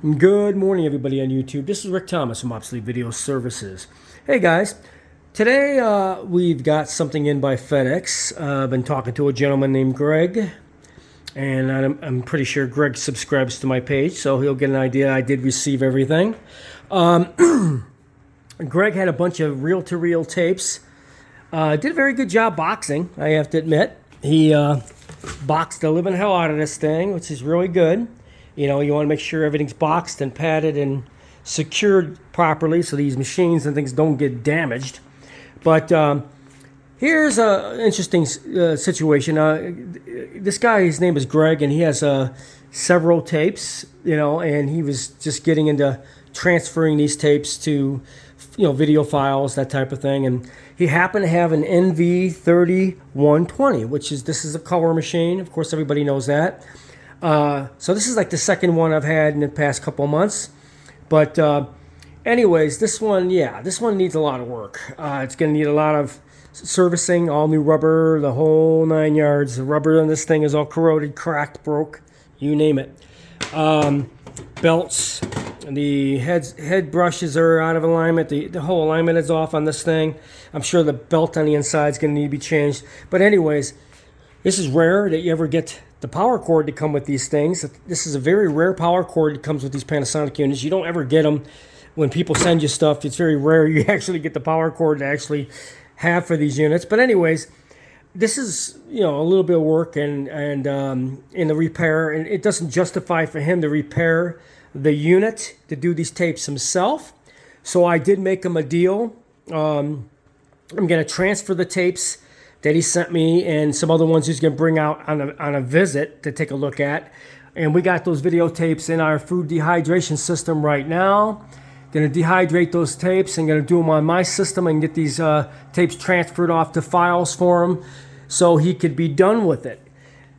Good morning, everybody on YouTube. This is Rick Thomas from Obsolete Video Services. Hey guys, today we've got something in by FedEx. I've been talking to a gentleman named Greg, and I'm pretty sure Greg subscribes to my page, so he'll get an idea. I did receive everything. Greg had a bunch of reel-to-reel tapes. Did a very good job boxing, I have to admit. He boxed the living hell out of this thing, which is really good. You know, you want to make sure everything's boxed and padded and secured properly so these machines and things don't get damaged. But here's an interesting situation. This guy, his name is Greg, and he has several tapes, you know, and he was just getting into transferring these tapes to, you know, video files, that type of thing. And he happened to have an Nv-3120, this is a color machine. Of course, everybody knows that. So this is like the second one I've had in the past couple of months. But anyways, this one needs a lot of work. It's going to need a lot of servicing, all new rubber, the whole 9 yards. The rubber on this thing is all corroded, cracked, broke, you name it. Belts, the head brushes are out of alignment. The whole alignment is off on this thing. I'm sure the belt on the inside is going to need to be changed. But anyways, this is rare that you ever get the power cord to come with these things. This is a very rare power cord that comes with these Panasonic units. You don't ever get them when people send you stuff. It's very rare you actually get the power cord to actually have for these units. But anyways, this is, you know, a little bit of work and in the repair, and it doesn't justify for him to repair the unit to do these tapes himself. So I did make him a deal. I'm going to transfer the tapes that he sent me and some other ones he's going to bring out on a visit to take a look at. And we got those videotapes in our food dehydration system right now. Going to dehydrate those tapes and going to do them on my system and get these tapes transferred off to files for him so he could be done with it.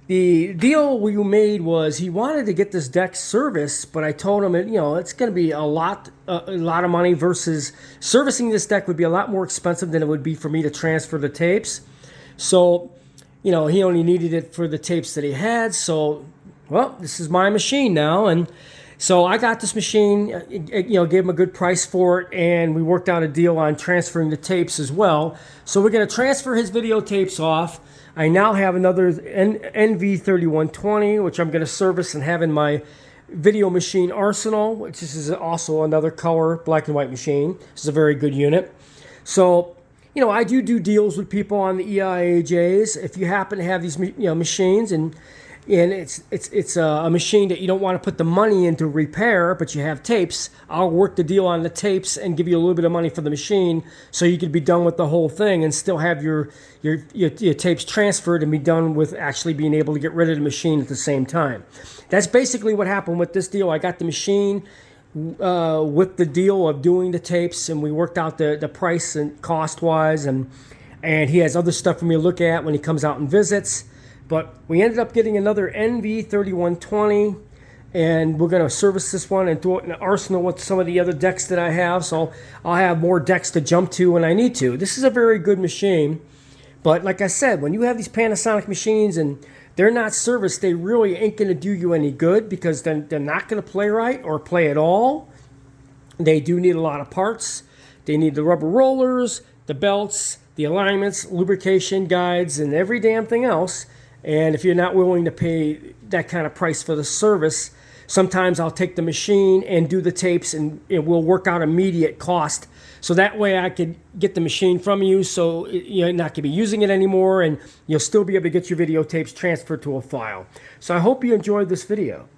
The deal we made was he wanted to get this deck serviced, but I told him, you know, it's going to be a lot of money versus servicing this deck would be a lot more expensive than it would be for me to transfer the tapes. So, you know, he only needed it for the tapes that he had. So, well, this is my machine now. And so I got this machine, you know, gave him a good price for it. And we worked out a deal on transferring the tapes as well. So we're going to transfer his videotapes off. I now have another Nv-3120, which I'm going to service and have in my video machine arsenal, which is also another color black and white machine. This is a very good unit. So, you know, I do deals with people on the EIAJs. If you happen to have these, you know, machines and it's a machine that you don't want to put the money into repair, but you have tapes, I'll work the deal on the tapes and give you a little bit of money for the machine so you could be done with the whole thing and still have your tapes transferred and be done with actually being able to get rid of the machine at the same time. That's basically what happened with this deal. I got the machine with the deal of doing the tapes, and we worked out the price and cost wise, and he has other stuff for me to look at when he comes out and visits. But we ended up getting another Nv-3120, and we're going to service this one and throw it in the arsenal with some of the other decks that I have, so I'll have more decks to jump to when I need to. This is a very good machine, but like I said, when you have these Panasonic machines and they're not serviced, they really ain't going to do you any good because then they're not going to play right or play at all. They do need a lot of parts. They need the rubber rollers, the belts, the alignments, lubrication guides, and every damn thing else. And if you're not willing to pay that kind of price for the service, sometimes I'll take the machine and do the tapes, and it will work out immediate cost. So that way I could get the machine from you so you're not going to be using it anymore, and you'll still be able to get your videotapes transferred to a file. So I hope you enjoyed this video.